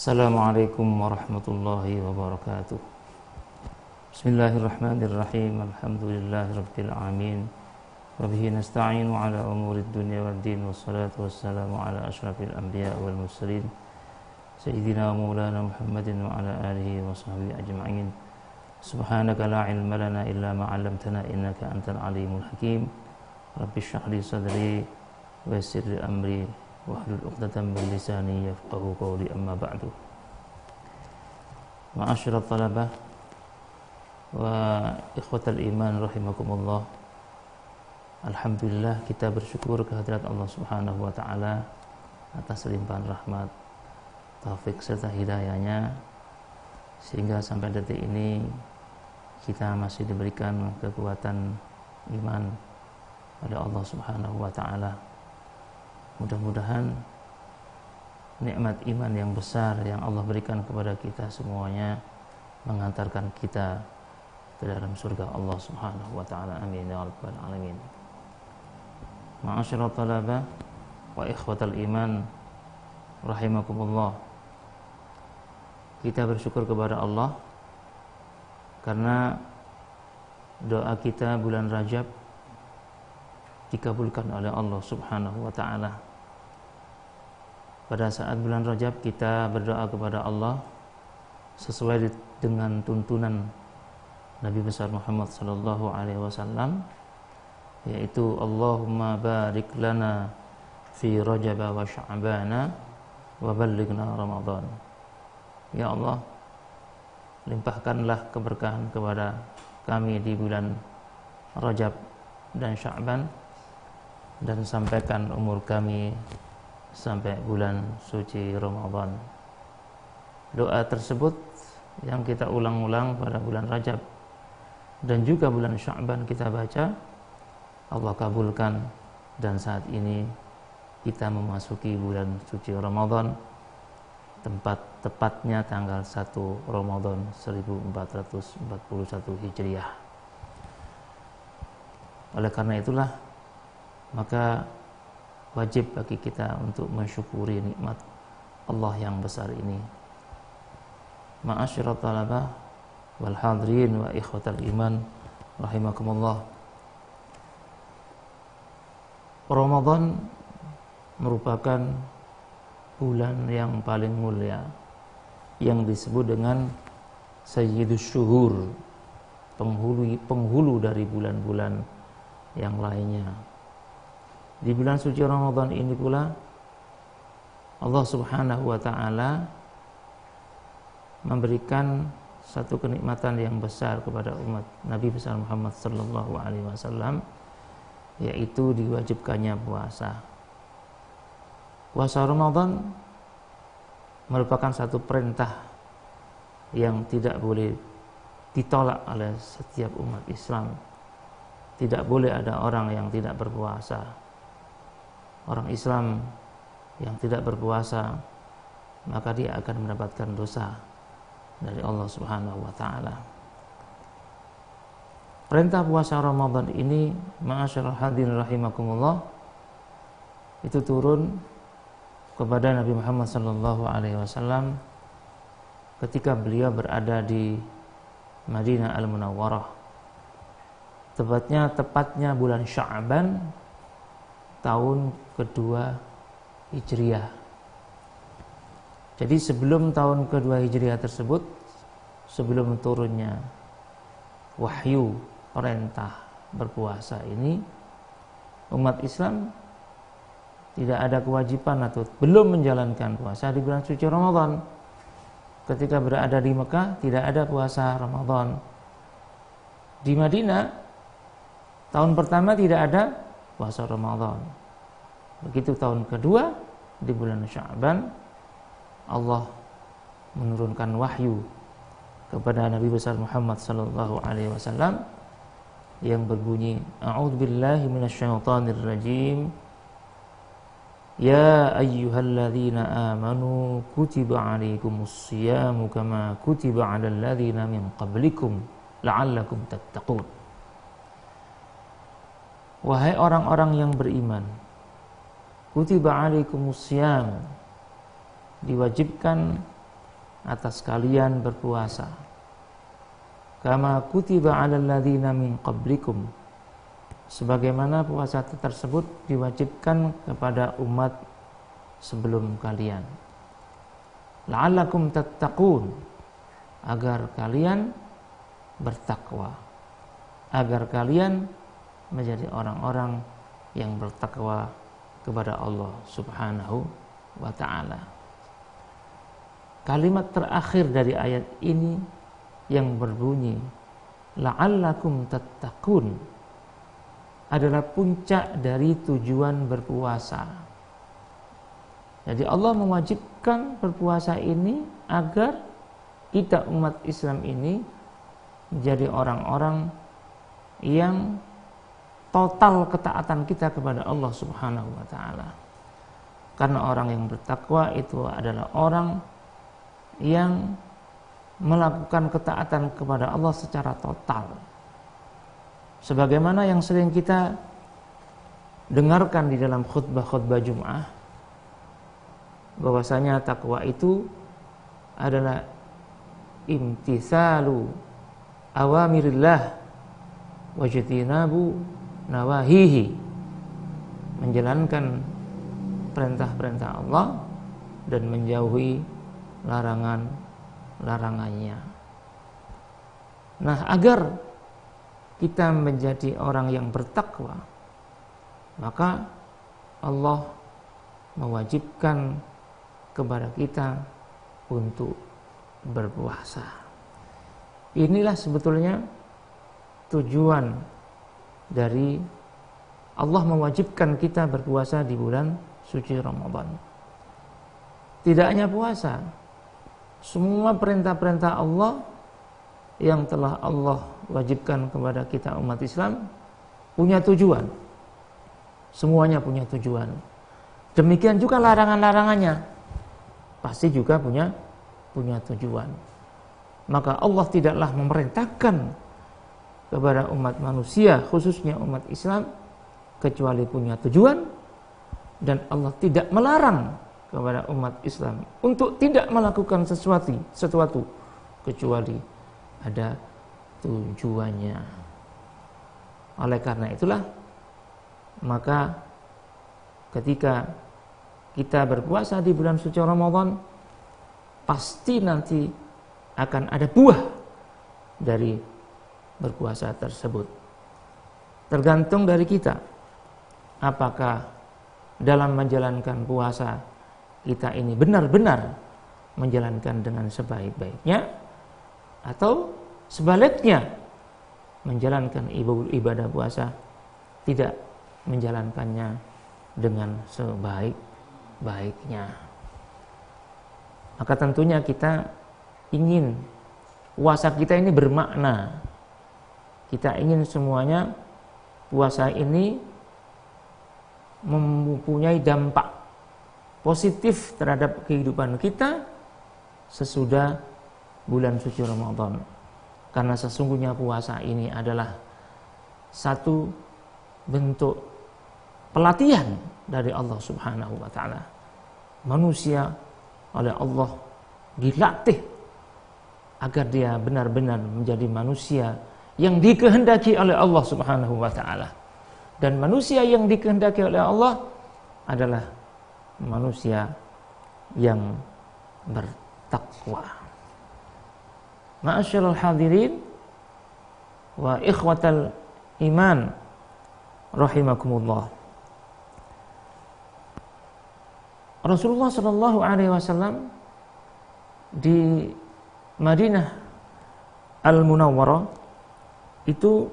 Assalamualaikum warahmatullahi wabarakatuh. Bismillahirrahmanirrahim. Alhamdulillahirabbil alamin. Wa bihi nasta'inu ala umurid dunya waddin. Wassalatu wassalamu ala asyrafil anbiya wal mursalin sayyidina wa maulana Muhammadin wa ala alihi wa sahbihi ajma'in. Subhanaka la ilma lana illa ma 'allamtana innaka antal alimul hakim. Rabbi shrah li sadri wa yassir li amri wahlul 'uqdatam min lisani yafqahu qawli, amma ba'du. Ma'asyiral talabah wa ikhwatal iman rahimakumullah. Alhamdulillah, kita bersyukur kehadirat Allah Subhanahu wa taala atas limpahan rahmat, taufik serta hidayahnya, sehingga sampai detik ini kita masih diberikan kekuatan iman pada Allah Subhanahu wa taala. Mudah-mudahan nikmat iman yang besar yang Allah berikan kepada kita semuanya mengantarkan kita ke dalam surga Allah Subhanahu wa taala. Amin ya rabbal alamin. Ma'asyiral talabah wa ikhwatal iman rahimakumullah. Kita bersyukur kepada Allah karena doa kita bulan Rajab dikabulkan oleh Allah Subhanahu wa taala. Pada saat bulan Rajab kita berdoa kepada Allah sesuai dengan tuntunan Nabi besar Muhammad sallallahu alaihi wasallam, yaitu Allahumma barik lana fi Rajab wa Sya'ban wa ballighna Ramadan. Ya Allah, limpahkanlah keberkahan kepada kami di bulan Rajab dan Sya'ban, dan sampaikan umur kami sampai bulan suci Ramadan. Doa tersebut yang kita ulang-ulang pada bulan Rajab dan juga bulan Sya'ban kita baca, Allah kabulkan, dan saat ini kita memasuki bulan suci Ramadan, tepatnya tanggal 1 Ramadan 1441 Hijriah. Oleh karena itulah, maka wajib bagi kita untuk mensyukuri nikmat Allah yang besar ini. Ma'asyiral talabah wal hadirin wa ikhwatal iman rahimakumullah. Ramadan merupakan bulan yang paling mulia yang disebut dengan Sayyidus Syuhur, penghulu dari bulan-bulan yang lainnya. Di bulan suci Ramadan ini pula Allah Subhanahu wa taala memberikan satu kenikmatan yang besar kepada umat Nabi besar Muhammad sallallahu alaihi wasallam, yaitu diwajibkannya puasa. Puasa Ramadan merupakan satu perintah yang tidak boleh ditolak oleh setiap umat Islam. Tidak boleh ada orang yang tidak berpuasa. Orang Islam yang tidak berpuasa, maka dia akan mendapatkan dosa dari Allah Subhanahu wa taala. Perintah puasa Ramadan ini, ma'asyiral hadirin rahimakumullah, itu turun kepada Nabi Muhammad sallallahu alaihi wasallam ketika beliau berada di Madinah Al-Munawwarah. Tepatnya bulan Sya'ban tahun kedua Hijriah. Jadi sebelum tahun kedua Hijriah tersebut, sebelum turunnya wahyu perintah berpuasa ini, umat Islam tidak ada kewajiban atau belum menjalankan puasa di bulan suci Ramadan. Ketika berada di Mekah tidak ada puasa Ramadan. Di Madinah tahun pertama tidak ada puasa Ramadan. Begitu tahun kedua di bulan Sya'ban, Allah menurunkan wahyu kepada Nabi besar Muhammad sallallahu alaihi wasallam yang berbunyi, A'udzubillahi minasyaitonir rajim. Ya ayyuhalladzina amanu kutiba 'alaikumus shiyamu kama kutiba 'alal ladzina min qablikum la'allakum tattaqun. Wahai orang-orang yang beriman, kutiba 'alaikumus shiyam, diwajibkan atas kalian berpuasa, kama kutiba 'alal ladzina min qablikum, sebagaimana puasa tersebut diwajibkan kepada umat sebelum kalian, la'allakum tattaqun, agar kalian bertakwa, agar kalian menjadi orang-orang yang bertakwa kepada Allah Subhanahu wa ta'ala. Kalimat terakhir dari ayat ini yang berbunyi la'allakum tattaqun adalah puncak dari tujuan berpuasa. Jadi Allah mewajibkan berpuasa ini agar kita umat Islam ini menjadi orang-orang yang total ketaatan kita kepada Allah Subhanahu wa ta'ala. Karena orang yang bertakwa itu adalah orang yang melakukan ketaatan kepada Allah secara total. Sebagaimana yang sering kita dengarkan di dalam khutbah-khutbah Jum'ah, bahwasanya takwa itu adalah imtitsalu awamirillah wajtinabu nawahihi, menjalankan perintah-perintah Allah dan menjauhi larangan-larangannya. Nah, agar kita menjadi orang yang bertakwa, maka Allah mewajibkan kepada kita untuk berpuasa. Inilah sebetulnya tujuan dari Allah mewajibkan kita berpuasa di bulan suci Ramadan. Tidak hanya puasa, semua perintah-perintah Allah yang telah Allah wajibkan kepada kita umat Islam punya tujuan. Semuanya punya tujuan. Demikian juga larangan-larangannya pasti juga punya tujuan. Maka Allah tidaklah memerintahkan kepada umat manusia, khususnya umat Islam, kecuali punya tujuan, dan Allah tidak melarang kepada umat Islam untuk tidak melakukan sesuatu kecuali ada tujuannya. Oleh karena itulah, maka ketika kita berpuasa di bulan suci Ramadan, pasti nanti akan ada buah dari berpuasa tersebut. Tergantung dari kita, apakah dalam menjalankan puasa kita ini benar-benar menjalankan dengan sebaik-baiknya, atau sebaliknya menjalankan ibadah puasa tidak menjalankannya dengan sebaik-baiknya. Maka tentunya kita ingin puasa kita ini bermakna. Kita ingin semuanya puasa ini mempunyai dampak positif terhadap kehidupan kita sesudah bulan suci Ramadan. Karena sesungguhnya puasa ini adalah satu bentuk pelatihan dari Allah Subhanahu wa ta'ala. Manusia oleh Allah dilatih agar dia benar-benar menjadi manusia yang dikehendaki oleh Allah Subhanahu wa ta'ala. Dan manusia yang dikehendaki oleh Allah adalah manusia yang bertakwa. Ma'asyiral hadirin wa ikhwatal iman rahimakumullah. Rasulullah sallallahu alaihi wasallam di Madinah Al-Munawwarah itu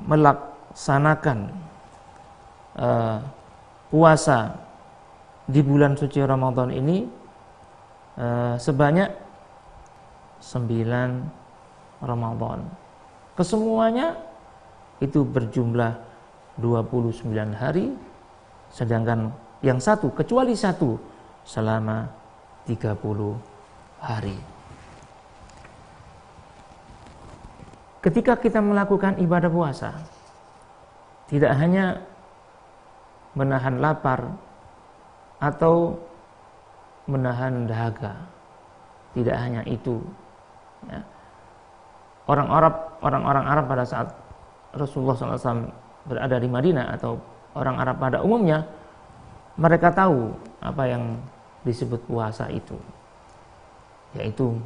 melaksanakan puasa di bulan suci Ramadan ini sebanyak 9 Ramadan. Kesemuanya itu berjumlah 29 hari, sedangkan yang satu, kecuali satu, selama 30 hari. Ketika kita melakukan ibadah puasa, tidak hanya menahan lapar atau menahan dahaga, tidak hanya itu. Ya. Orang-orang Arab pada saat Rasulullah SAW berada di Madinah atau orang Arab pada umumnya, mereka tahu apa yang disebut puasa itu, yaitu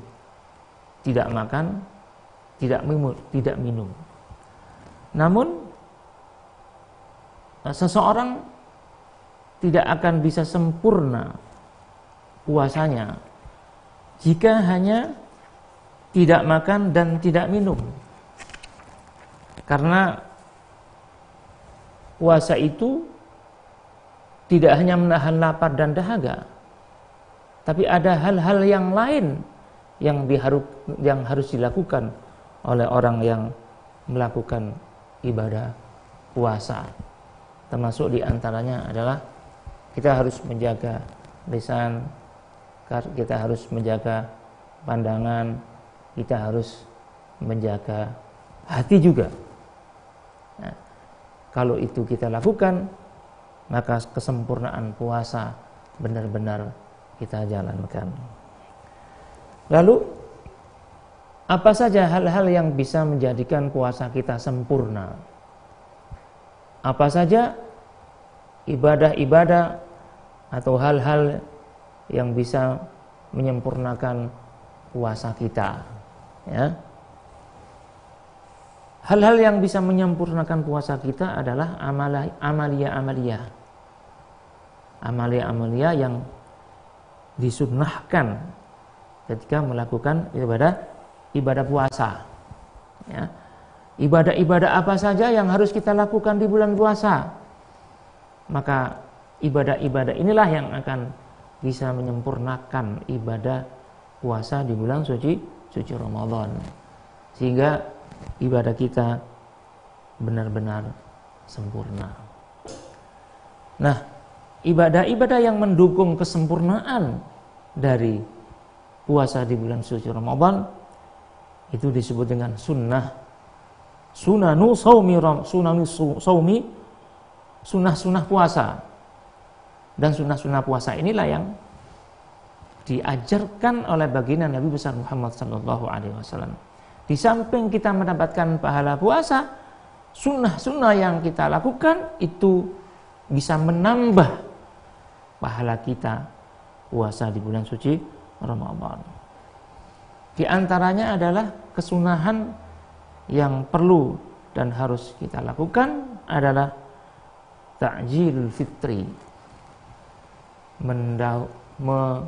tidak makan, tidak minum. Namun seseorang tidak akan bisa sempurna puasanya jika hanya tidak makan dan tidak minum. Karena puasa itu tidak hanya menahan lapar dan dahaga, tapi ada hal-hal yang lain yang harus dilakukan oleh orang yang melakukan ibadah puasa. Termasuk diantaranya adalah kita harus menjaga lisan, kita harus menjaga pandangan, kita harus menjaga hati juga. Nah, kalau itu kita lakukan, maka kesempurnaan puasa benar-benar kita jalankan. Lalu, apa saja hal-hal yang bisa menjadikan puasa kita sempurna? Apa saja ibadah-ibadah atau hal-hal yang bisa menyempurnakan puasa kita? Ya. Hal-hal yang bisa menyempurnakan puasa kita adalah amalia-amalia yang disunnahkan ketika melakukan ibadah puasa. Ya. Ibadah-ibadah apa saja yang harus kita lakukan di bulan puasa, maka ibadah-ibadah inilah yang akan bisa menyempurnakan ibadah puasa di bulan suci Ramadan, sehingga ibadah kita benar-benar sempurna. Nah, ibadah-ibadah yang mendukung kesempurnaan dari puasa di bulan suci Ramadan itu disebut dengan sunah puasa. Dan sunnah puasa inilah yang diajarkan oleh baginda Nabi besar Muhammad SAW. Di samping kita mendapatkan pahala puasa, sunnah yang kita lakukan itu bisa menambah pahala kita puasa di bulan suci Ramadan. Di antaranya adalah kesunahan yang perlu dan harus kita lakukan adalah ta'jilul fitri,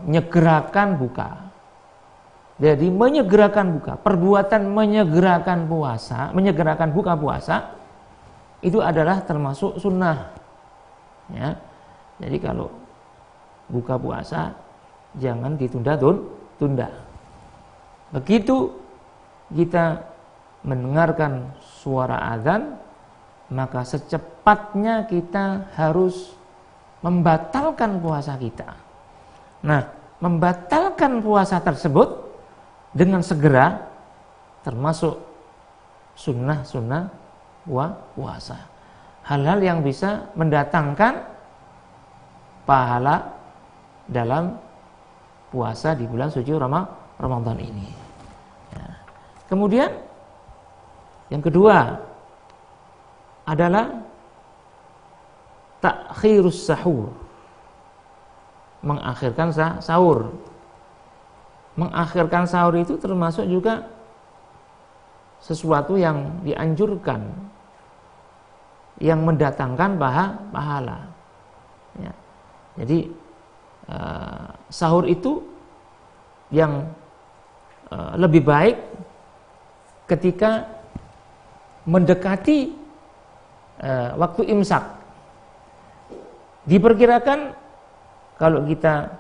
menyegerakan buka. Jadi menyegerakan buka, perbuatan menyegerakan buka puasa itu adalah termasuk sunnah. Ya. Jadi kalau buka puasa jangan ditunda-tunda. Begitu kita mendengarkan suara azan, maka secepatnya kita harus membatalkan puasa kita. Nah, membatalkan puasa tersebut dengan segera termasuk sunnah puasa. Hal-hal yang bisa mendatangkan pahala dalam puasa di bulan suci Ramadan ini. Ya. Kemudian yang kedua adalah takhirus sahur, mengakhirkan sahur. Mengakhirkan sahur itu termasuk juga sesuatu yang dianjurkan, yang mendatangkan pahala. Ya. Jadi sahur itu yang lebih baik ketika mendekati waktu imsak. Diperkirakan kalau kita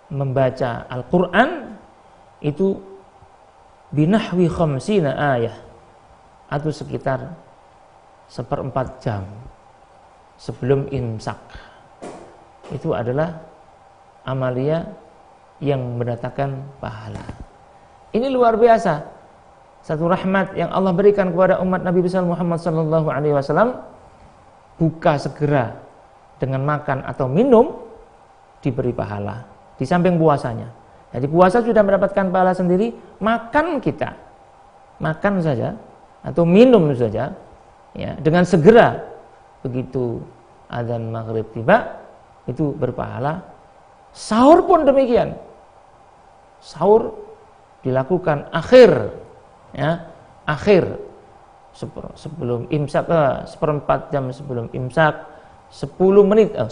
membaca Al-Quran itu binahwi khamsina ayah, atau sekitar 1/4 jam sebelum imsak. Itu adalah amalia yang mendatangkan pahala. Ini luar biasa, satu rahmat yang Allah berikan kepada umat Nabi besar Muhammad SAW. Buka segera dengan makan atau minum diberi pahala di samping puasanya. Jadi puasa sudah mendapatkan pahala sendiri, makan kita, makan saja atau minum saja, ya, dengan segera begitu adzan maghrib tiba itu berpahala. Sahur pun demikian. Sahur dilakukan akhir, ya, akhir sebelum imsak, seperempat jam sebelum imsak, 10 menit, 10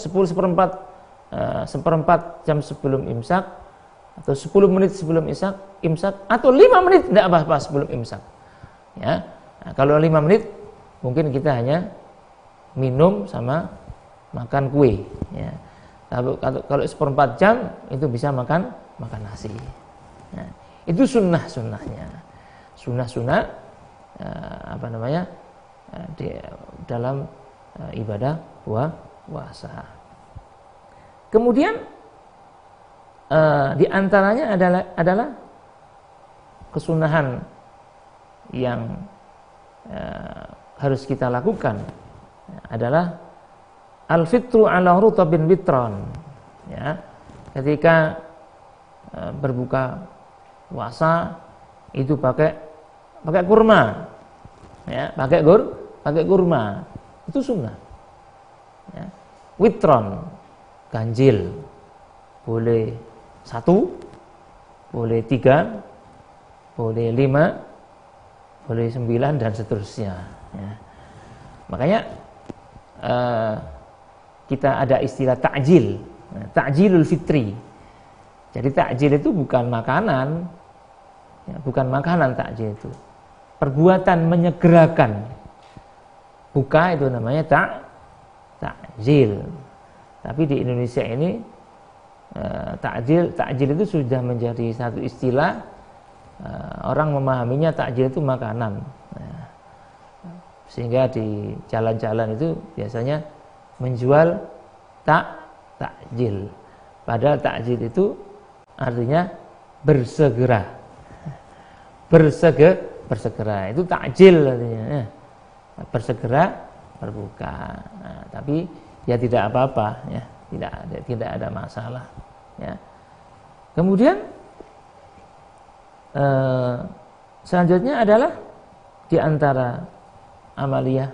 seperempat jam sebelum imsak, atau 10 menit sebelum imsak, atau 5 menit tidak apa-apa sebelum imsak. Ya, nah, kalau 5 menit mungkin kita hanya minum sama makan kue. Ya. Kalau seperempat jam itu bisa makan nasi. Nah, itu sunnah-sunnahnya, sunnah-sunnah di dalam ibadah puasa. Kemudian di antaranya adalah kesunahan yang harus kita lakukan adalah al-fitru ala rutabin witron. Ya, ketika berbuka puasa itu pakai kurma, ya, pakai kurma, itu sunnah. Ya. Witron, ganjil, boleh 1, boleh 3, boleh 5, boleh 9 dan seterusnya. Ya. Makanya kita ada istilah takjil, takjilul fitri. Jadi takjil itu bukan makanan, ya, bukan makanan takjil itu. Perbuatan menyegerakan. Buka itu namanya takjil. Tapi di Indonesia ini takjil itu sudah menjadi satu istilah, orang memahaminya takjil itu makanan. Sehingga di jalan-jalan itu biasanya menjual takjil. Padahal takjil itu artinya bersegera. Bersegera itu takjil artinya. Bersegera berbuka. Nah, tapi ya tidak apa-apa, ya. Tidak ada masalah, ya. Kemudian selanjutnya adalah di antara amaliyah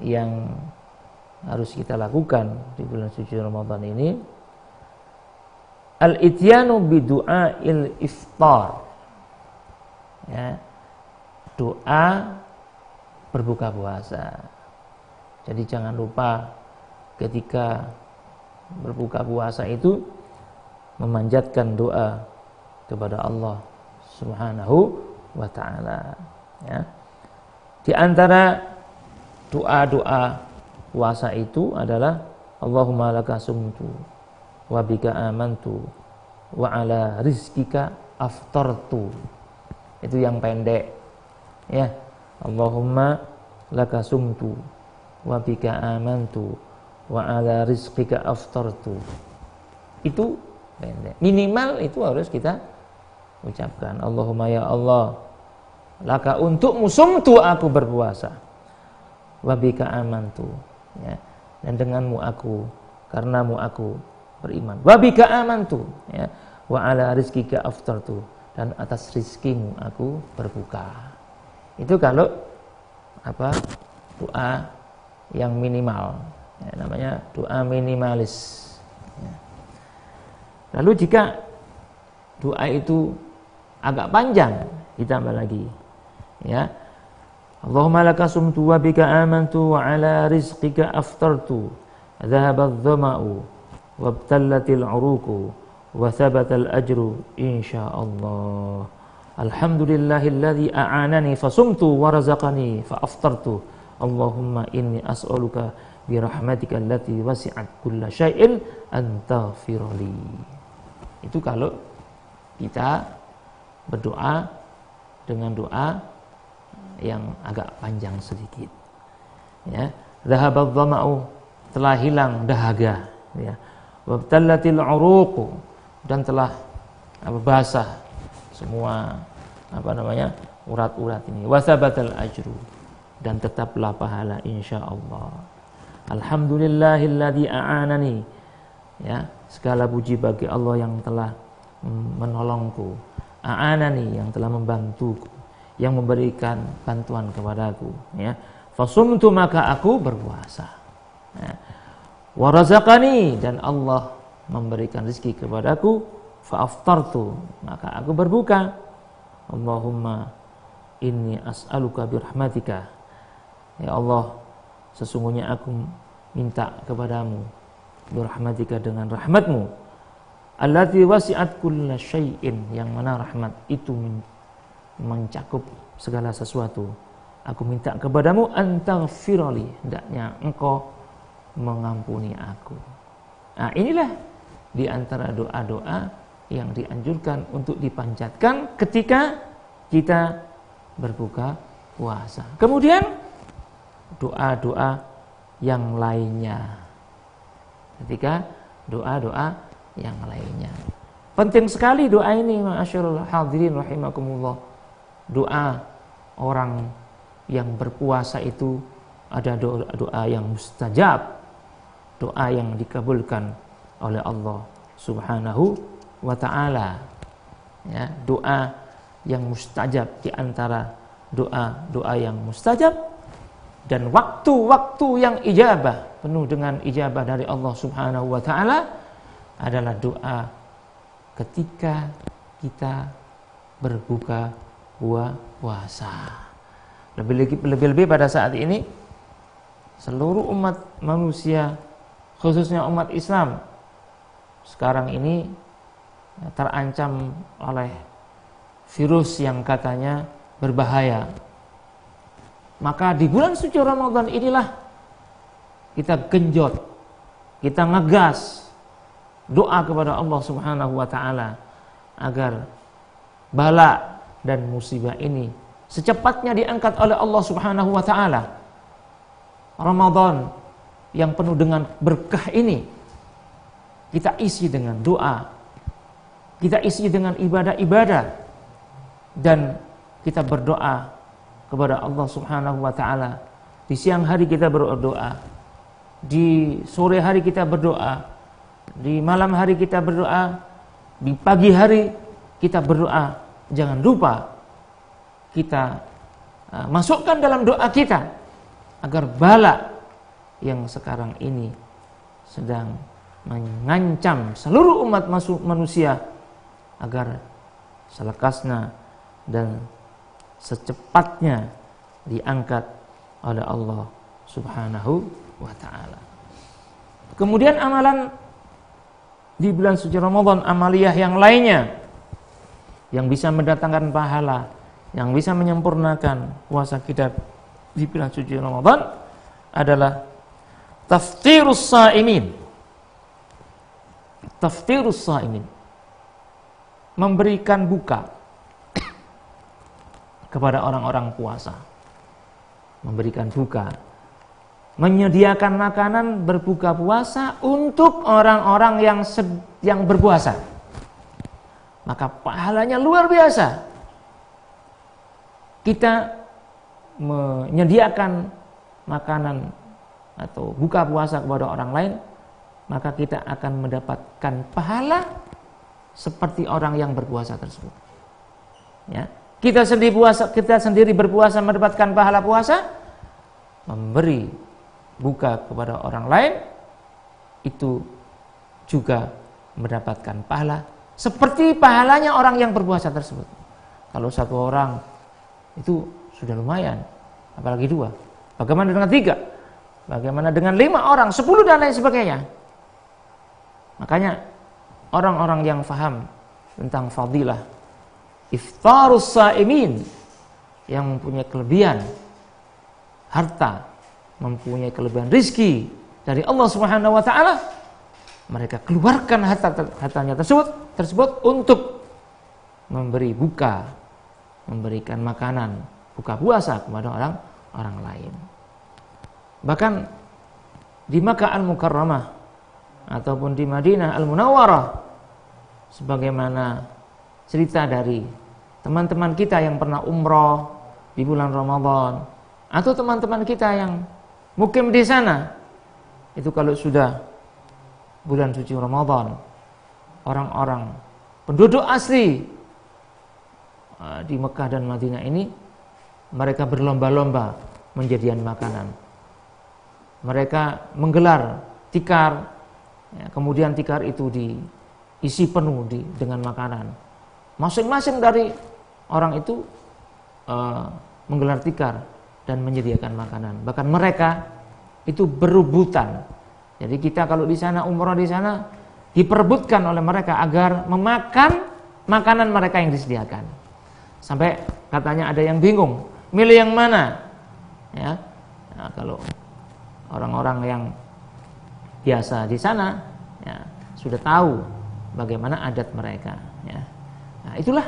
yang harus kita lakukan di bulan suci Ramadan ini al-ityanu bi du'ail iftar, ya, doa berbuka puasa. Jadi jangan lupa ketika berbuka puasa itu memanjatkan doa kepada Allah Subhanahu wa ta'ala, ya. Di antara doa-doa puasa itu adalah Allahumma laka sumtu wa bika amantu wa ala rizkika aftartu. Itu yang pendek, ya. Allahumma laka sumtu wa bika amantu wa ala rizkika aftartu. Itu pendek. Minimal itu harus kita ucapkan. Allahumma ya Allah, laka untukmu sumtu aku berpuasa, wa bika amantu, ya, dan denganmu aku, karenamu aku beriman, wa bika amantu, ya, wa ala rizkika aftartu, dan atas rizkimu aku berbuka. Itu kalau doa yang minimal, ya, namanya doa minimalis, ya. Lalu jika doa itu agak panjang, ditambah lagi, ya, Allahumma laka sumtu wa bika amantu wa ala rizqika aftartu dhahabadh dhama'u wabtallatil 'uruqu wa thabatal ajru insyaallah. Alhamdulillahilladzi a'anani fasumtu wa razaqani fa aftartu. Allahumma inni as'aluka bi rahmatika allati wasi'at kulla syai'in an taghfirli. Itu kalau kita berdoa dengan doa yang agak panjang sedikit, ya. Dhahabadh dhama'u, telah hilang dahaga, ya. Wabtallatil 'uruqu, dan telah basah semua urat-urat ini. Wasabatal ajru, dan tetaplah pahala insyaallah. Alhamdulillahilladzi a'anani, ya, segala puji bagi Allah yang telah menolongku, a'anani yang telah membantuku, yang memberikan bantuan kepadaku, ya. Fasumtu maka aku berpuasa. Ya. Wa razaqani dan Allah memberikan rezeki kepadaku, fa aftartu maka aku berbuka. Allahumma inni as'aluka birahmatika. Ya Allah, sesungguhnya aku minta kepadamu birahmatika dengan rahmatmu, allati wasi'at kulla syai'in, yang mana rahmat itu mencakup segala sesuatu. Aku minta kepadamu antaghfirli, hendaknya engkau mengampuni aku. Nah, inilah di antara doa-doa yang dianjurkan untuk dipanjatkan ketika kita berbuka puasa. Kemudian doa-doa yang lainnya. Ketika doa-doa yang lainnya. Penting sekali doa ini, ma'asyiral hadirin rahimakumullah. Doa orang yang berpuasa itu ada doa yang mustajab, doa yang dikabulkan oleh Allah Subhanahu wa ta'ala. Ya, doa yang mustajab, di antara doa-doa yang mustajab dan waktu-waktu yang ijabah, penuh dengan ijabah dari Allah Subhanahu wa ta'ala, adalah doa ketika kita berbuka puasa. Lebih-lebih pada saat ini seluruh umat manusia, khususnya umat Islam, sekarang ini terancam oleh virus yang katanya berbahaya. Maka di bulan suci Ramadan inilah kita genjot, kita ngegas doa kepada Allah Subhanahu wa ta'ala agar bala dan musibah ini secepatnya diangkat oleh Allah Subhanahu wa ta'ala. Ramadan yang penuh dengan berkah ini kita isi dengan doa, kita isi dengan ibadah-ibadah, dan kita berdoa kepada Allah Subhanahu wa ta'ala. Di siang hari kita berdoa, di sore hari kita berdoa, di malam hari kita berdoa, di pagi hari kita berdoa. Jangan lupa kita masukkan dalam doa kita agar bala yang sekarang ini sedang mengancam seluruh umat manusia agar selekasnya dan secepatnya diangkat oleh Allah Subhanahu wa ta'ala. Kemudian amalan di bulan suci Ramadan, amaliyah yang lainnya yang bisa mendatangkan pahala, yang bisa menyempurnakan puasa kita di bulan suci Ramadan adalah taftirus shaimin. Taftirus shaimin, memberikan buka kepada orang-orang puasa. Memberikan buka, menyediakan makanan berbuka puasa untuk orang-orang yang berpuasa. Maka pahalanya luar biasa. Kita menyediakan makanan atau buka puasa kepada orang lain, maka kita akan mendapatkan pahala seperti orang yang berpuasa tersebut. Ya. Kita sendiri berpuasa mendapatkan pahala puasa, memberi buka kepada orang lain itu juga mendapatkan pahala seperti pahalanya orang yang berpuasa tersebut. Kalau satu orang itu sudah lumayan, apalagi dua. Bagaimana dengan 3? Bagaimana dengan 5 orang, 10 dan lain sebagainya. Makanya orang-orang yang faham tentang fadilah iftarus shaimin, yang mempunyai kelebihan harta, mempunyai kelebihan rizki dari Allah Subhanahu wa ta'ala, mereka keluarkan hartanya tersebut untuk memberi buka, memberikan makanan buka puasa kepada orang lain. Bahkan di Makkah Al-Mukarramah ataupun di Madinah Al-Munawwarah, sebagaimana cerita dari teman-teman kita yang pernah umroh di bulan Ramadan, atau teman-teman kita yang mukim di sana, itu kalau sudah bulan suci Ramadan, orang-orang penduduk asli di Mekah dan Madinah ini, mereka berlomba-lomba menjadikan makanan. Mereka menggelar tikar, ya, kemudian tikar itu diisi penuh dengan makanan. Masing-masing dari orang itu menggelar tikar dan menyediakan makanan. Bahkan mereka itu berebutan. Jadi kita kalau di sana umrah di sana diperebutkan oleh mereka agar memakan makanan mereka yang disediakan. Sampai katanya ada yang bingung, milih yang mana? Ya. Nah, kalau orang-orang yang biasa di sana ya, sudah tahu bagaimana adat mereka, ya. Nah, itulah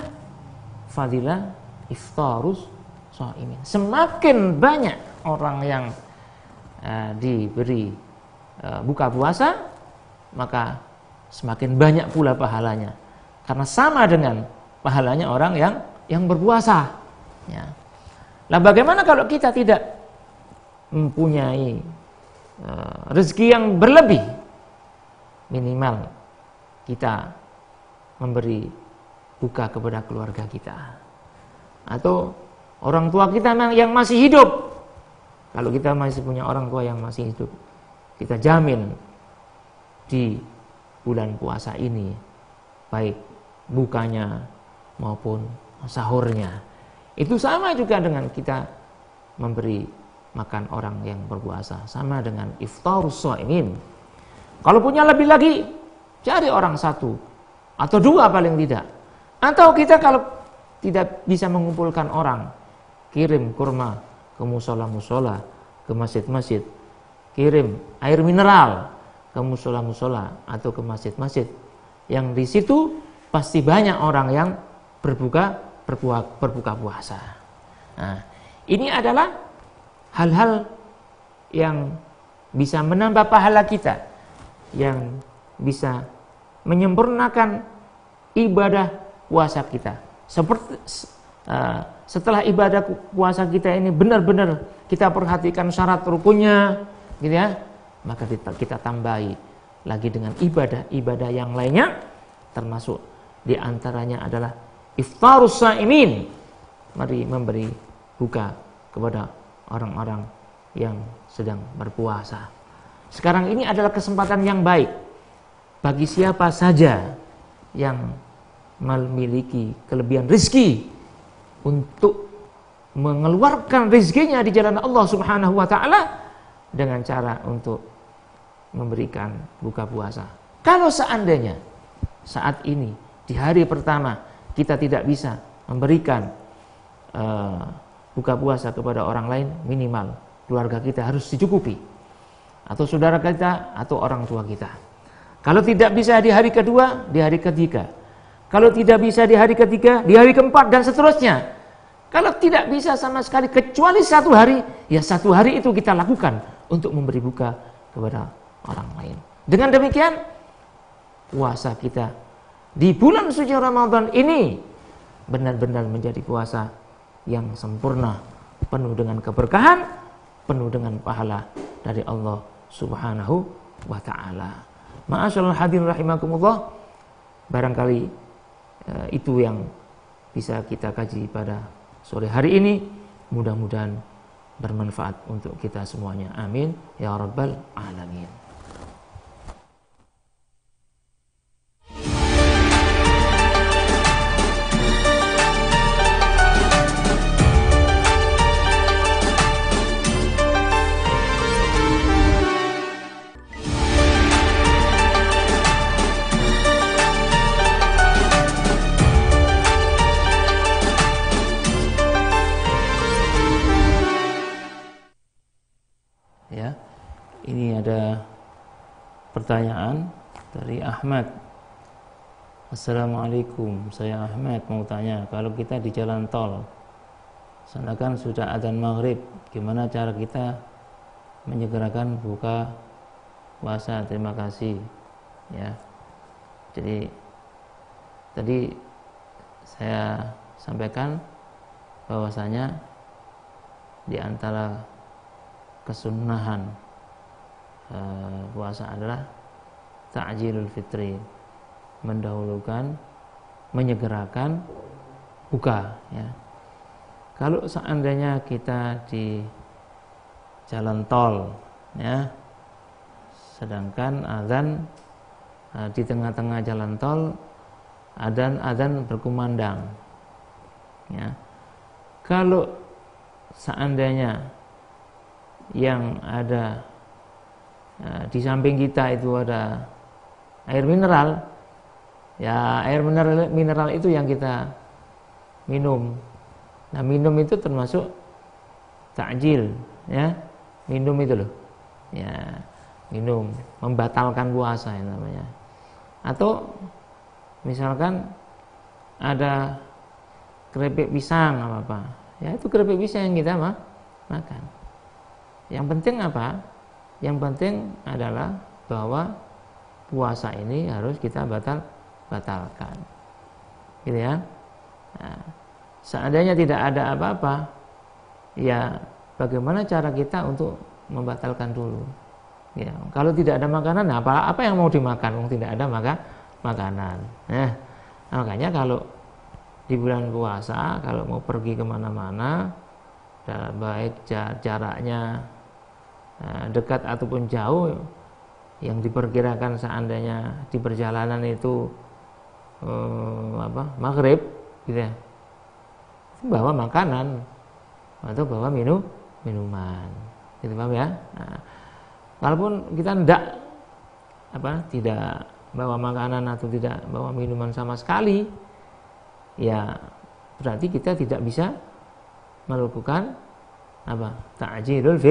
fadilah iftarus shaimin. Semakin banyak orang yang diberi buka puasa, maka semakin banyak pula pahalanya. Karena sama dengan pahalanya orang yang berpuasa. Ya. Nah, bagaimana kalau kita tidak mempunyai rezeki yang berlebih? Minimal kita memberi buka kepada keluarga kita, atau orang tua kita yang masih hidup. Kalau kita masih punya orang tua yang masih hidup, kita jamin di bulan puasa ini, baik bukanya maupun sahurnya, itu sama juga dengan kita memberi makan orang yang berpuasa, sama dengan iftarus shaimin. Kalau punya lebih lagi, cari orang satu atau dua paling tidak. Atau kita kalau tidak bisa mengumpulkan orang, kirim kurma ke musola-musola, ke masjid-masjid, kirim air mineral ke musola-musola atau ke masjid-masjid yang di situ pasti banyak orang yang berbuka puasa. Nah, ini adalah hal-hal yang bisa menambah pahala kita, yang bisa menyempurnakan ibadah puasa kita. Seperti setelah ibadah puasa kita ini benar-benar kita perhatikan syarat rukunnya, gitu ya, maka kita tambahi lagi dengan ibadah-ibadah yang lainnya, termasuk di antaranya adalah iftarus shaimin. Mari memberi buka kepada orang-orang yang sedang berpuasa. Sekarang ini adalah kesempatan yang baik bagi siapa saja yang memiliki kelebihan rezeki untuk mengeluarkan rezekinya di jalan Allah Subhanahu wa taala dengan cara untuk memberikan buka puasa. Kalau seandainya saat ini di hari pertama kita tidak bisa memberikan buka puasa kepada orang lain, minimal keluarga kita harus dicukupi, atau saudara kita atau orang tua kita. Kalau tidak bisa di hari kedua, di hari ketiga. Kalau tidak bisa di hari ketiga, di hari keempat dan seterusnya. Kalau tidak bisa sama sekali kecuali satu hari, ya satu hari itu kita lakukan untuk memberi buka kepada orang lain. Dengan demikian puasa kita di bulan suci Ramadan ini benar-benar menjadi puasa yang sempurna, penuh dengan keberkahan, penuh dengan pahala dari Allah Subhanahu wa taala. Ma'asyiral hadirin rahimakumullah, barangkali itu yang bisa kita kaji pada sore hari ini. Mudah-mudahan bermanfaat untuk kita semuanya. Amin ya rabbal alamin. Ya, ini ada pertanyaan dari Ahmad. Assalamualaikum, saya Ahmad mau tanya, kalau kita di jalan tol, sedangkan sudah adzan maghrib, gimana cara kita menyegerakan buka puasa? Terima kasih. Ya, jadi tadi saya sampaikan bahwasanya di antara kesunahan puasa adalah ta'jilul fitri, mendahulukan menyegerakan buka, ya. Kalau seandainya kita di jalan tol, ya, sedangkan azan di tengah-tengah jalan tol azan berkumandang, ya. Kalau seandainya yang ada di samping kita itu ada air mineral, ya air mineral itu yang kita minum. Nah, minum itu termasuk takjil, ya. Minum itu loh, ya, minum membatalkan puasa yang namanya. Atau misalkan ada keripik pisang apa, ya itu keripik pisang yang kita makan. Yang penting apa? Yang penting adalah bahwa puasa ini harus kita batalkan, gitu ya. Nah, seandainya tidak ada apa-apa, ya bagaimana cara kita untuk membatalkan dulu? Ya, kalau tidak ada makanan, apa yang mau dimakan? Tidak ada makanan. Nah, makanya kalau di bulan puasa, kalau mau pergi kemana-mana, baik jaraknya dekat ataupun jauh, yang diperkirakan seandainya di perjalanan itu maghrib, gitu ya, bawa makanan atau bawa minuman, gitu, paham ya? Nah, walaupun kita tidak bawa makanan atau tidak bawa minuman sama sekali, ya berarti kita tidak bisa melakukan ta'jilul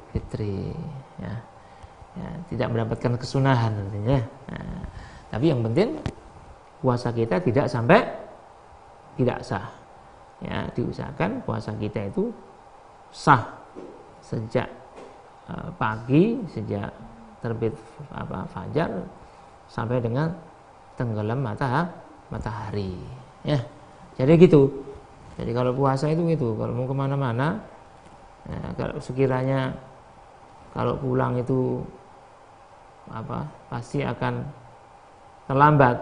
fitri, ya. Ya, tidak mendapatkan kesunahan artinya. Nah, tapi yang penting puasa kita tidak sampai tidak sah. Ya, diusahakan puasa kita itu sah sejak pagi, sejak terbit fajar sampai dengan tenggelam matahari. Ya, jadi gitu. Jadi kalau puasa itu gitu. Kalau mau kemana-mana, ya, kalau sekiranya kalau pulang itu pasti akan terlambat.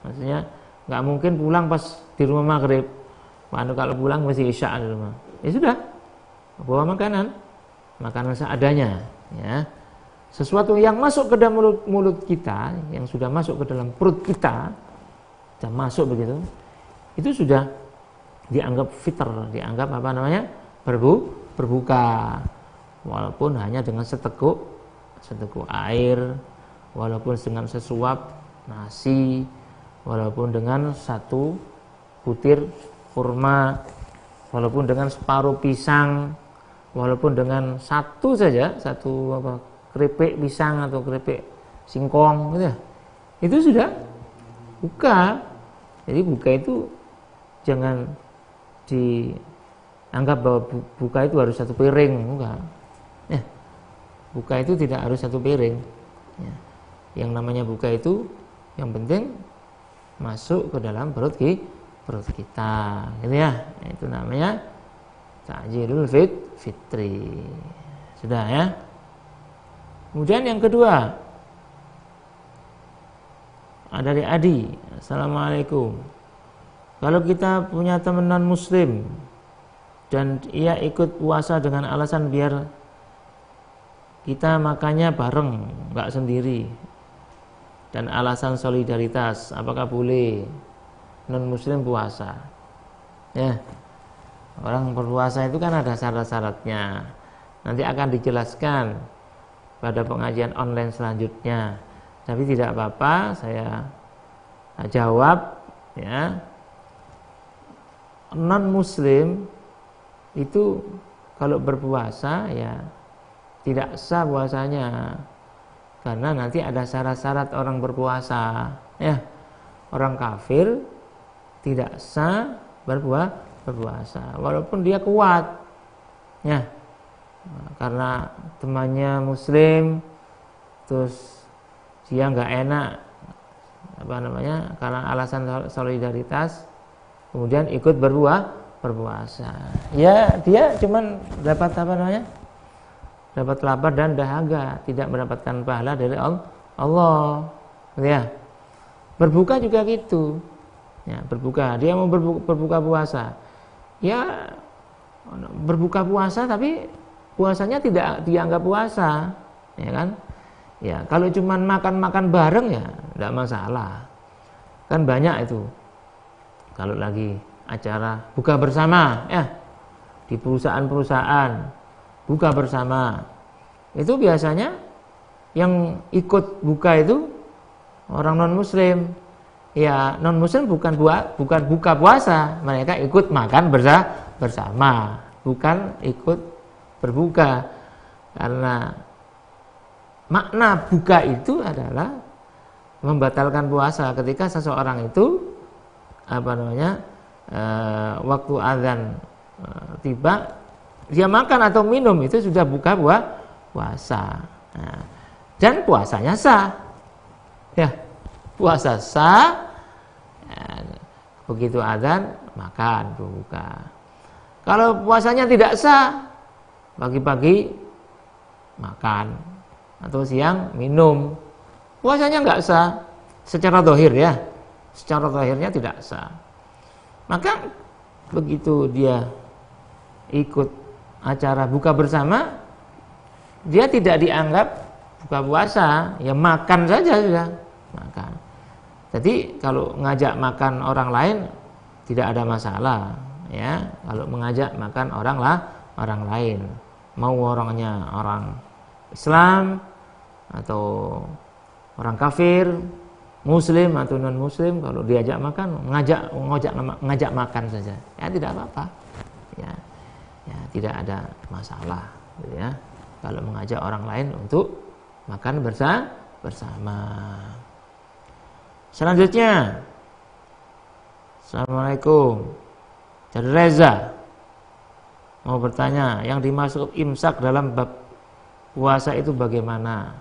Maksudnya nggak mungkin pulang pas di rumah maghrib. Kalau pulang masih isya di rumah. Ya sudah, bawa makanan seadanya, ya. Sesuatu yang masuk ke dalam mulut kita, yang sudah masuk ke dalam perut kita, sudah masuk begitu, itu sudah dianggap fitr, dianggap berbuka, walaupun hanya dengan seteguk air, walaupun dengan sesuap nasi, walaupun dengan satu butir kurma, walaupun dengan separuh pisang, walaupun dengan satu keripik pisang atau keripik singkong, gitu ya. Itu sudah buka. Jadi buka itu jangan dianggap bahwa buka itu harus satu piring, bukan. Ya, buka itu tidak harus satu piring. Ya. Yang namanya buka itu yang penting masuk ke dalam perut kita, gitu ya. Itu namanya ta'jilul fitri. Sudah ya. Kemudian yang kedua, dari Adi, assalamualaikum. Kalau kita punya teman non muslim dan ia ikut puasa dengan alasan biar kita makannya bareng, nggak sendiri, dan alasan solidaritas, apakah boleh non muslim puasa? Ya, orang berpuasa itu kan ada syarat-syaratnya. Nanti akan dijelaskan pada pengajian online selanjutnya. Tapi tidak apa-apa, saya jawab, ya. Non muslim itu kalau berpuasa ya tidak sah puasanya, karena nanti ada syarat-syarat orang berpuasa, ya. Orang kafir tidak sah berpuasa walaupun dia kuat, ya, karena temannya muslim terus dia nggak enak karena alasan solidaritas, kemudian ikut berpuasa. Ya, dia cuman dapat dapat lapar dan dahaga, tidak mendapatkan pahala dari Allah. Ya. Berbuka juga gitu. Ya, berbuka. Dia mau berbuka puasa. Ya, berbuka puasa tapi puasanya tidak dianggap puasa, ya kan? Ya, kalau cuma makan-makan bareng ya tidak masalah. Kan banyak itu. Kalau lagi acara buka bersama, ya di perusahaan-perusahaan buka bersama, itu biasanya yang ikut buka itu orang non muslim. Ya, non muslim bukan buka puasa, mereka ikut makan bersama, bukan ikut berbuka. Karena makna buka itu adalah membatalkan puasa. Ketika seseorang itu waktu azan tiba, dia makan atau minum, itu sudah buka puasa. Nah, dan puasanya sah. Ya, puasa sah. Begitu azan makan berbuka. Kalau puasanya tidak sah, pagi-pagi makan atau siang minum, puasanya nggak sah secara zahir ya, secara zahirnya tidak sah. Maka begitu dia ikut acara buka bersama, dia tidak dianggap buka puasa, ya makan saja sudah makan. Jadi kalau ngajak makan orang lain tidak ada masalah, ya. Kalau mengajak makan orang lain, mau orangnya orang Islam atau orang kafir, muslim atau non muslim, kalau diajak makan ngajak makan saja, ya tidak apa-apa, ya tidak ada masalah, gitu ya. Kalau mengajak orang lain untuk makan bersama. Selanjutnya, Assalamualaikum, dari Reza mau bertanya, yang dimaksud imsak dalam bab puasa itu bagaimana?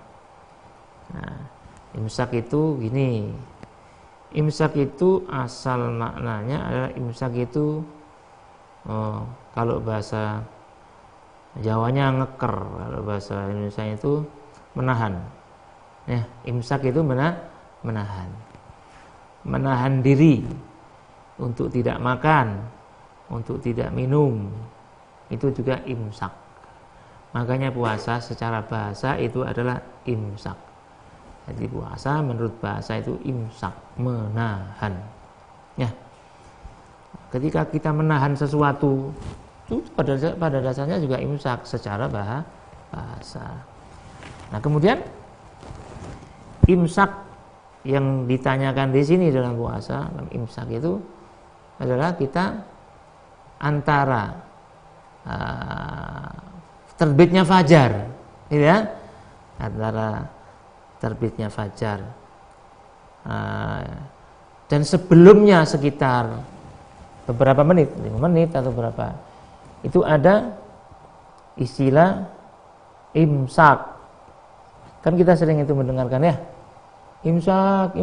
Nah, imsak itu gini, imsak itu asal maknanya adalah imsak itu kalau bahasa Jawanya ngeker, kalau bahasa Indonesia itu menahan. Ya, imsak itu menahan diri untuk tidak makan, untuk tidak minum, itu juga imsak. Makanya puasa secara bahasa itu adalah imsak. Jadi puasa menurut bahasa itu imsak, menahan. Ya. Ketika kita menahan sesuatu, itu pada dasarnya juga imsak secara bahasa. Nah, kemudian imsak yang ditanyakan di sini dalam puasa, dalam imsak itu adalah kita antara terbitnya fajar, gitu ya, antara terbitnya fajar dan sebelumnya sekitar beberapa menit, 5 menit atau berapa, itu ada istilah imsak. Kan kita sering itu mendengarkan ya, imsak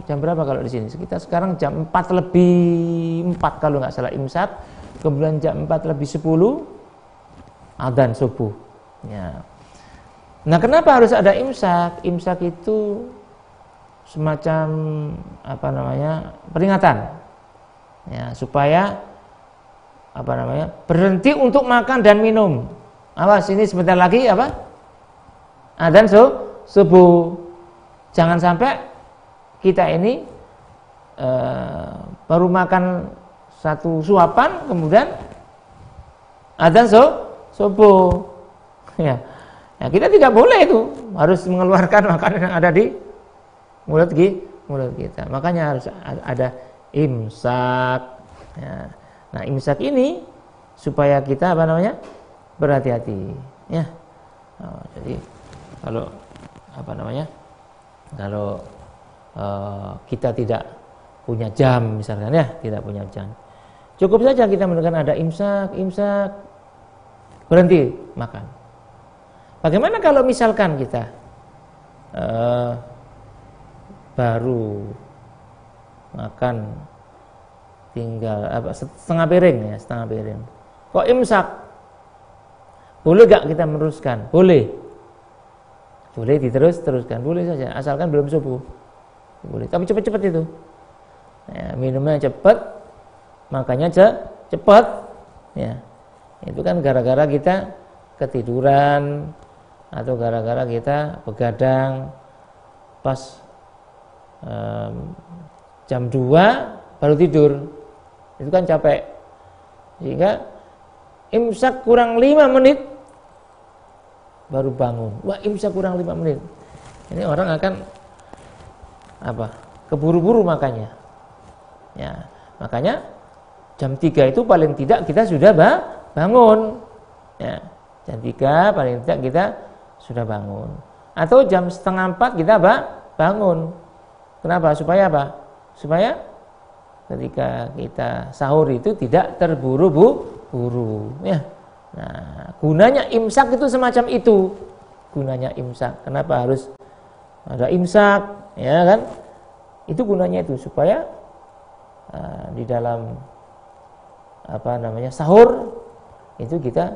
jam berapa kalau di sini? Sekitar sekarang jam 4:04 kalau nggak salah imsak. Kemudian jam 4:10 adzan subuh. Ya. Nah, kenapa harus ada imsak? Imsak itu semacam peringatan. Ya, supaya berhenti untuk makan dan minum. Awas, ini sebentar lagi adzan subuh. Jangan sampai kita ini baru makan satu suapan kemudian adzan subuh. Ya. Nah, kita tidak boleh itu, harus mengeluarkan makanan yang ada di mulut kita. Makanya harus ada imsak. Ya. Nah, imsak ini supaya kita berhati-hati. Ya. Oh, jadi kalau kalau kita tidak punya jam misalkan ya, tidak punya jam, cukup saja kita mendengar ada imsak, berhenti makan. Bagaimana kalau misalkan kita baru makan tinggal setengah piring, kok imsak, boleh gak kita meneruskan? Boleh diteruskan, boleh saja, asalkan belum subuh, boleh. Tapi cepat-cepat itu, Ya, minumnya cepat, makannya cepat. Ya. Itu kan gara-gara kita ketiduran atau gara-gara kita begadang pas jam 2 baru tidur. Itu kan capek. Sehingga imsak kurang 5 menit baru bangun. Wah, imsak kurang 5 menit. Ini orang akan keburu-buru makannya. Ya, makanya jam 3 itu paling tidak kita sudah bangun. Ya, jam 3 paling tidak kita sudah bangun. Atau jam 3:30 kita bangun. Kenapa? Supaya apa? Supaya ketika kita sahur itu tidak terburu-buru. Ya. Nah, gunanya imsak itu semacam itu. Gunanya imsak. Kenapa harus ada imsak? Ya kan? Itu gunanya itu supaya di dalam sahur itu kita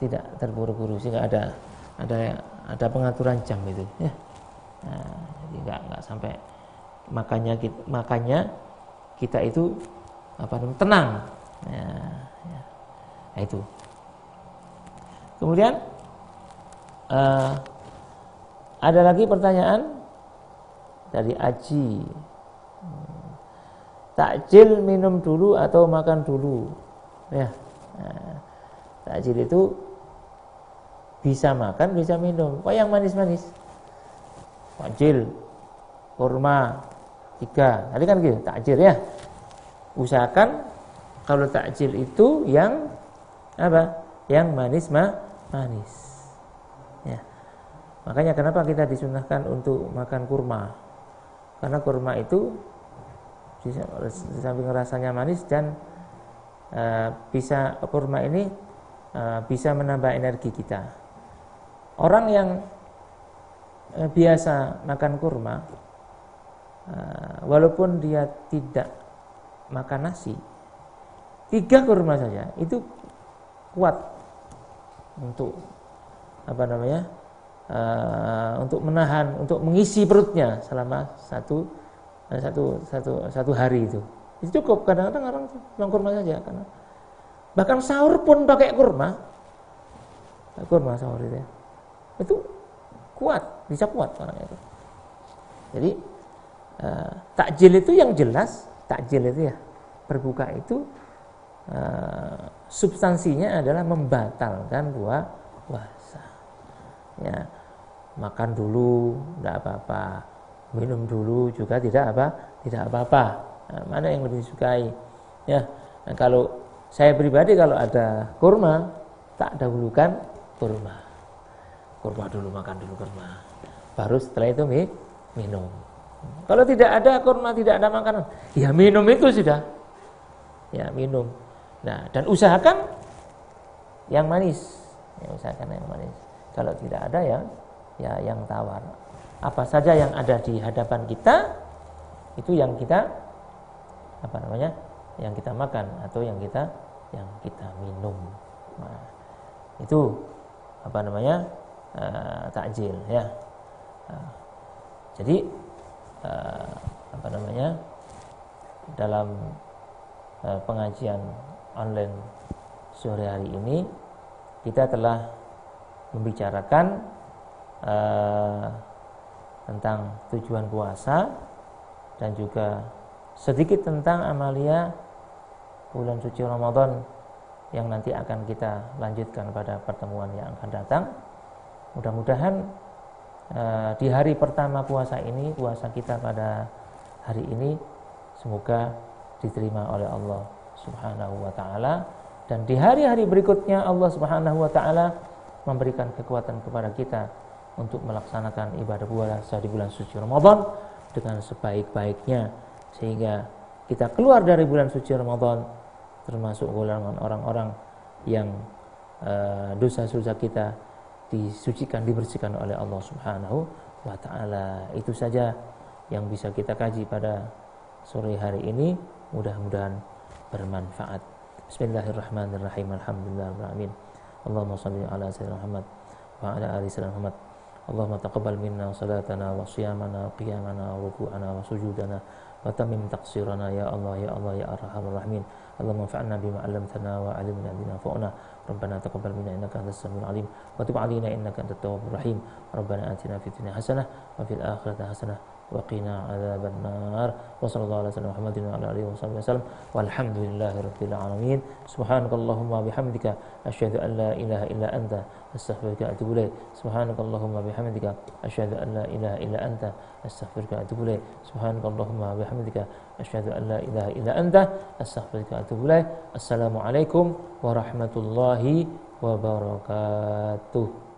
tidak terburu-buru, sehingga ada pengaturan jam itu ya. Nah, jadi enggak sampai makanya kita itu tenang ya. Nah, itu kemudian ada lagi pertanyaan dari Aji. Takjil minum dulu atau makan dulu? Ya. Nah, takjil itu bisa makan, bisa minum. Kok yang manis-manis? Takjil, kurma 3. Tadi kan gitu, takjil ya. Usahakan kalau takjil itu yang Yang manis. Ya. Makanya kenapa kita disunahkan untuk makan kurma? Karena kurma itu di samping rasanya manis dan kurma ini bisa menambah energi kita. Orang yang biasa makan kurma, walaupun dia tidak makan nasi, 3 kurma saja itu kuat untuk untuk menahan, untuk mengisi perutnya selama satu hari itu cukup. Kadang-kadang orang cuma kurma saja, karena bahkan sahur pun pakai kurma sahur itu kuat, bisa kuat orang itu. Jadi takjil itu yang jelas, takjil itu ya berbuka itu substansinya adalah membatalkan puasa. Ya, makan dulu tidak apa-apa, minum dulu juga tidak apa-apa. Nah, mana yang lebih disukai? Ya, nah, kalau saya pribadi kalau ada kurma, tak dahulukan kurma dulu, makan dulu kurma, baru setelah itu minum. Kalau tidak ada kurma, tidak ada makanan, ya minum itu sudah, ya minum. Nah, dan usahakan yang manis, Kalau tidak ada ya yang tawar. Apa saja yang ada di hadapan kita itu yang kita yang kita makan atau yang kita minum. Nah, itu takjil ya. Jadi dalam pengajian online sore hari ini kita telah membicarakan tentang tujuan puasa dan juga sedikit tentang amalia bulan suci Ramadan yang nanti akan kita lanjutkan pada pertemuan yang akan datang. Mudah-mudahan di hari pertama puasa ini, puasa kita pada hari ini semoga diterima oleh Allah Subhanahu wa taala, dan di hari-hari berikutnya Allah Subhanahu wa taala memberikan kekuatan kepada kita untuk melaksanakan ibadah puasa di bulan suci Ramadan dengan sebaik-baiknya, sehingga kita keluar dari bulan suci Ramadan termasuk golongan orang-orang yang dosa-dosa kita disucikan, dibersihkan oleh Allah Subhanahu wa taala. Itu saja yang bisa kita kaji pada sore hari ini, mudah-mudahan bermanfaat. Bismillahirrahmanirrahim. Alhamdulillahirabbil alamin. Allahumma shalli ala sayyidina Muhammad wa ala ali sayyidina Muhammad. Allahumma taqabbal minna salatana wa siyamana wa qiyamana wa ruku'ana wa sujudana وتمم تقصيرنا يا الله يا الله يا أرحم الراحمين. اللهم انفعنا بما علمتنا وعلمنا بما ينفعنا. ربنا تقبل منا إنك أنت السميع العليم وتب علينا إنك أنت التواب الرحيم. ربنا آتنا في الدنيا حسنة وفي الآخرة حسنة وقنا عذاب النار. وصلى الله على سيدنا محمد وعلى آله وصحبه وسلم والحمد لله رب العالمين. سبحانك اللهم وبحمدك أشهد أن لا إله إلا أنت أستغفرك وأتوب إليك. سبحانك اللهم وبحمدك أشهد أن لا إله إلا أنت أستغفرك وأتوب إليك. سبحانك اللهم وبحمدك أشهد أن لا إله إلا أنت أستغفرك وأتوب إليك. السلام عليكم ورحمة الله wabarakatuh.